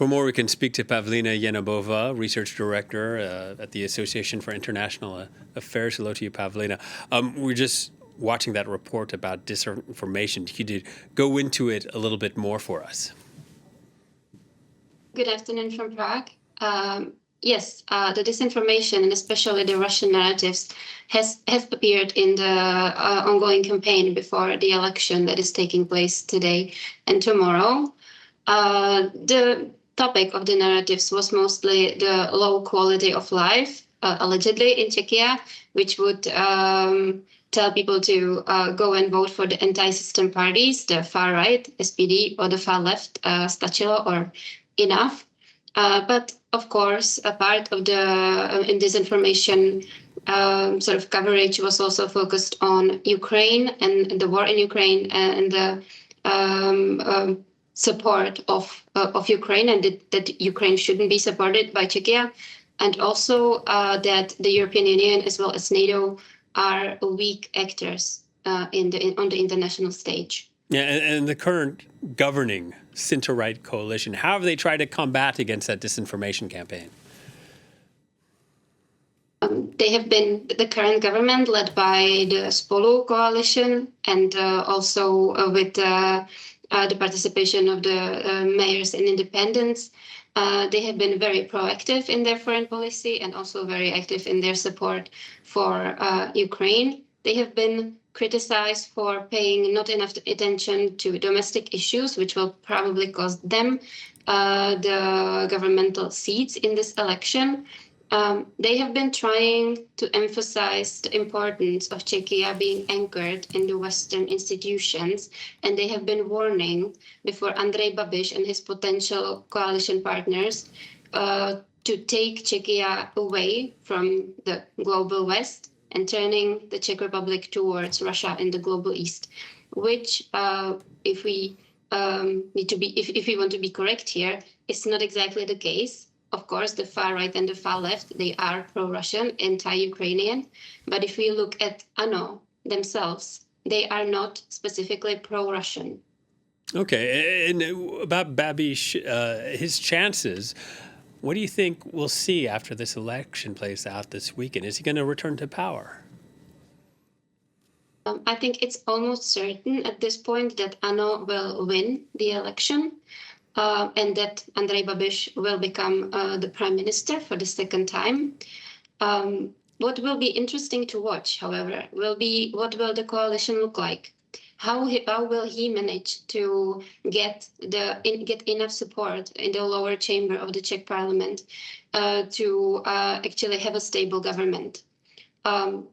For more, we can speak to Pavlína Janebová, Research Director at the Association for International Affairs. Hello to you, Pavlína. We're just watching that report about disinformation. Could you go into it a little bit more for us? Good afternoon from Prague. Yes, the disinformation, and especially the Russian narratives, has appeared in the ongoing campaign before the election that is taking place today and tomorrow. The topic of the narratives was mostly the low quality of life, allegedly in Czechia, which would tell people to go and vote for the anti-system parties, the far right, SPD, or the far left, Stačilo or Enough. But of course, a part of the disinformation sort of coverage was also focused on Ukraine and the war in Ukraine and the support of Ukraine, and that Ukraine shouldn't be supported by Czechia, and also that the European Union as well as NATO are weak actors on the international stage. Yeah, and the current governing center-right coalition, how have they tried to combat against that disinformation campaign? They have been the current government led by the Spolu coalition, and also with the participation of the mayors and independents. They have been very proactive in their foreign policy and also very active in their support for Ukraine. They have been criticized for paying not enough attention to domestic issues, which will probably cost them the governmental seats in this election. They have been trying to emphasize the importance of Czechia being anchored in the Western institutions, and they have been warning before Andrej Babiš and his potential coalition partners to take Czechia away from the global West and turning the Czech Republic towards Russia and the global East, which, if we want to be correct here, is not exactly the case. Of course, the far right and the far left, they are pro-Russian, anti-Ukrainian. But if we look at ANO themselves, they are not specifically pro-Russian. Okay, and about Babiš, his chances, what do you think we'll see after this election plays out this weekend? Is he going to return to power? I think it's almost certain at this point that ANO will win the election. And that Andrej Babiš will become the prime minister for the second time. What will be interesting to watch, however, will be what will the coalition look like? How will he manage to get enough support in the lower chamber of the Czech parliament to actually have a stable government?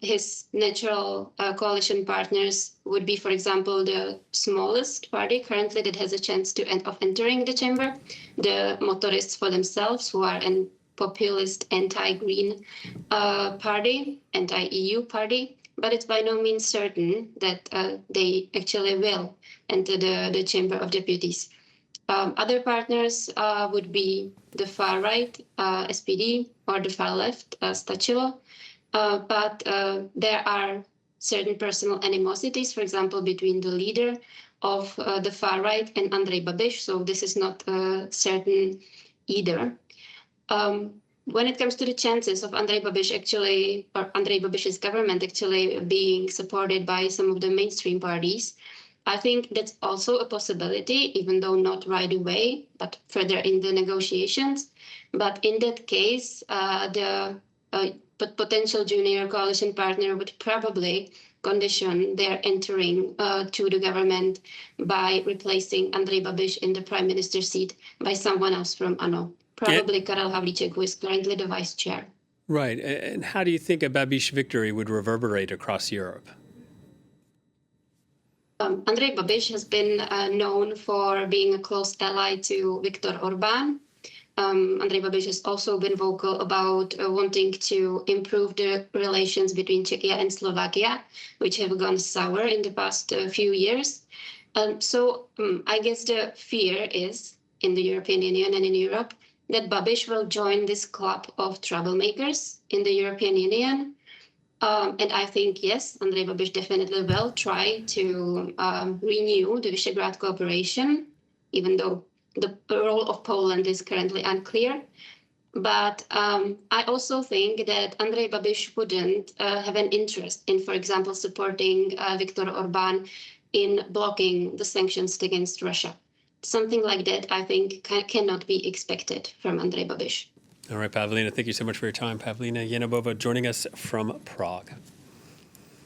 His natural coalition partners would be, for example, the smallest party currently that has a chance of entering the chamber, the motorists for themselves, who are a populist anti-green party, anti-EU party. But it's by no means certain that they actually will enter the Chamber of Deputies. Other partners would be the far right, SPD, or the far left, Stačilo. But there are certain personal animosities, for example, between the leader of the far right and Andrej Babiš. So this is not certain either. When it comes to the chances of Andrej Babiš's government actually being supported by some of the mainstream parties, I think that's also a possibility, even though not right away, but further in the negotiations. But in that case, but potential junior coalition partner would probably condition their entering to the government by replacing Andrej Babiš in the prime minister seat by someone else from ANO, probably Karel Havlíček, who is currently the vice chair. Right. And how do you think a Babiš victory would reverberate across Europe? Andrej Babiš has been known for being a close ally to Viktor Orbán. Andrej Babiš has also been vocal about wanting to improve the relations between Czechia and Slovakia, which have gone sour in the past few years. So I guess the fear is in the European Union and in Europe that Babiš will join this club of troublemakers in the European Union. And I think, yes, Andrej Babiš definitely will try to renew the Visegrad cooperation, even though the role of Poland is currently unclear. But I also think that Andrej Babiš wouldn't have an interest in, for example, supporting Viktor Orbán in blocking the sanctions against Russia. Something like that, I think, cannot be expected from Andrej Babiš. All right, Pavlína, thank you so much for your time. Pavlína Janebová joining us from Prague.